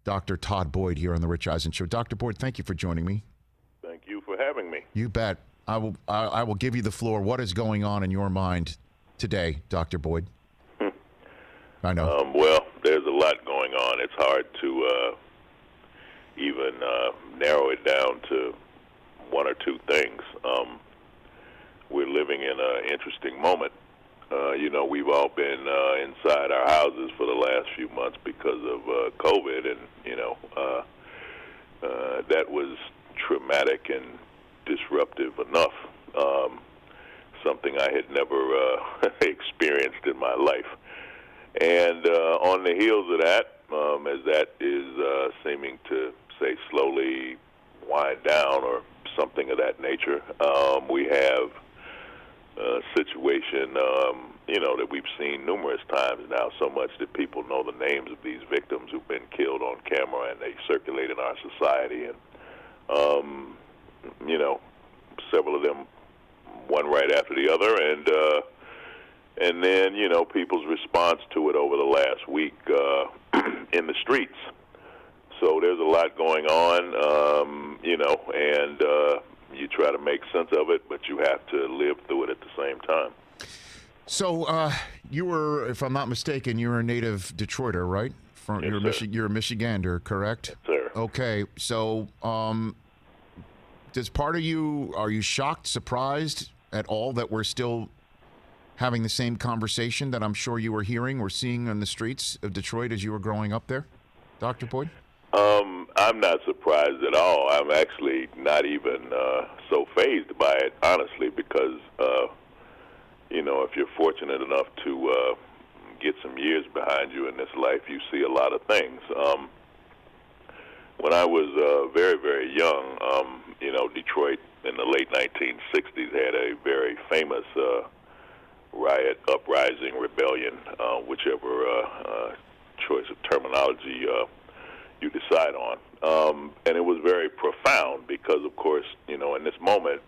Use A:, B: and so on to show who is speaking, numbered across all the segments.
A: Dr. Todd Boyd here on the Rich Eisen Show. Dr. Boyd, thank you for joining me.
B: Thank you for having me.
A: You bet. I will give you the floor. What is going on in your mind today, Dr. Boyd? I know.
B: Well, there's a lot going on. It's hard to even narrow it down to one or two things. We're living in an interesting moment. We've all been inside our houses for the last few months because of COVID, and, that was traumatic and disruptive enough, something I had never experienced in my life. And on the heels of that, as that is seeming to, say, slowly wind down or something of that nature, we have a situation, that we've seen numerous times now, so much that people know the names of these victims who've been killed on camera, and they circulate in our society. And, several of them, one right after the other, and then, people's response to it over the last week in the streets. So there's a lot going on, and you try to make sense of it, but you have to live through it at the same time.
A: So you were, if I'm not mistaken, you're a native Detroiter, right?
B: Yes,
A: you're a Michigander, correct?
B: Yes, sir.
A: Okay. So does part of you, are you shocked, surprised at all that we're still having the same conversation that I'm sure you were hearing or seeing on the streets of Detroit as you were growing up there, Dr. Boyd?
B: I'm not surprised at all. I'm actually not even so fazed by it, honestly, because, if you're fortunate enough to get some years behind you in this life, you see a lot of things. When I was very, very young, Detroit in the late 1960s had a very famous riot, uprising, rebellion, whichever choice of terminology you decide on. And it was very profound because, of course, in this moment,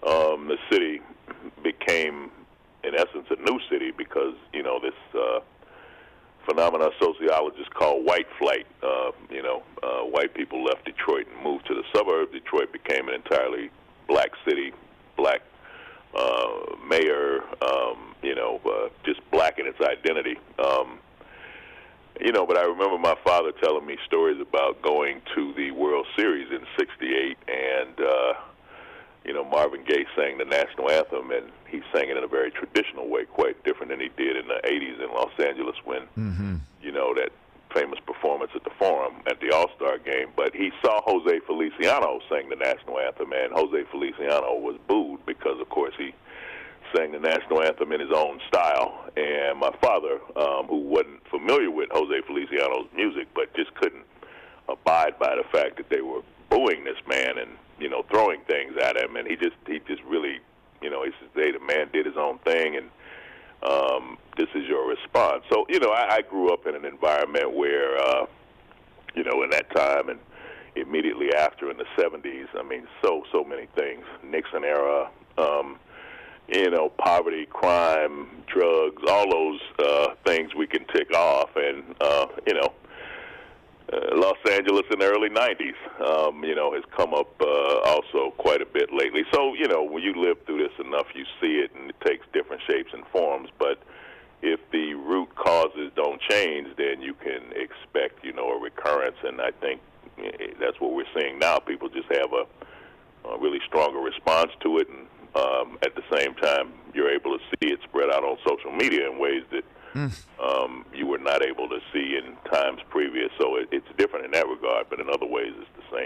B: the city became, in essence, a new city because, this phenomena sociologists call white flight. White people left Detroit and moved to the suburbs. Detroit became an entirely black city, black mayor, just black in its identity. But I remember my father telling me stories about going to the World Series in '68, and Marvin Gaye sang the national anthem, and he sang it in a very traditional way, quite different than he did in the '80s in Los Angeles when, that famous performance at the Forum at the All-Star game. But he saw Jose Feliciano sing the national anthem, and Jose Feliciano was booed because, of course, he sang the national anthem in his own style. And my father, who wasn't familiar with Jose Feliciano's music, but just couldn't abide by the fact that they were booing this man and, throwing things at him. And he just really, he says, hey, the man did his own thing, and this is your response. So, I grew up in an environment where, in that time and immediately after in the 70s, so many things. Nixon era, poverty, crime, drugs, all those things we can tick off. And, Los Angeles in the early 90s, has come up also quite a bit lately. So, when you live through this enough, you see it, and it takes different shapes and forms. But if the root causes don't change, then you can expect, a recurrence. And I think that's what we're seeing now. People just have a really stronger response to it, and at the same time, you're able to see it spread out on social media in ways that you were not able to see in times previous. So it's different in that regard, but in other ways it's the same.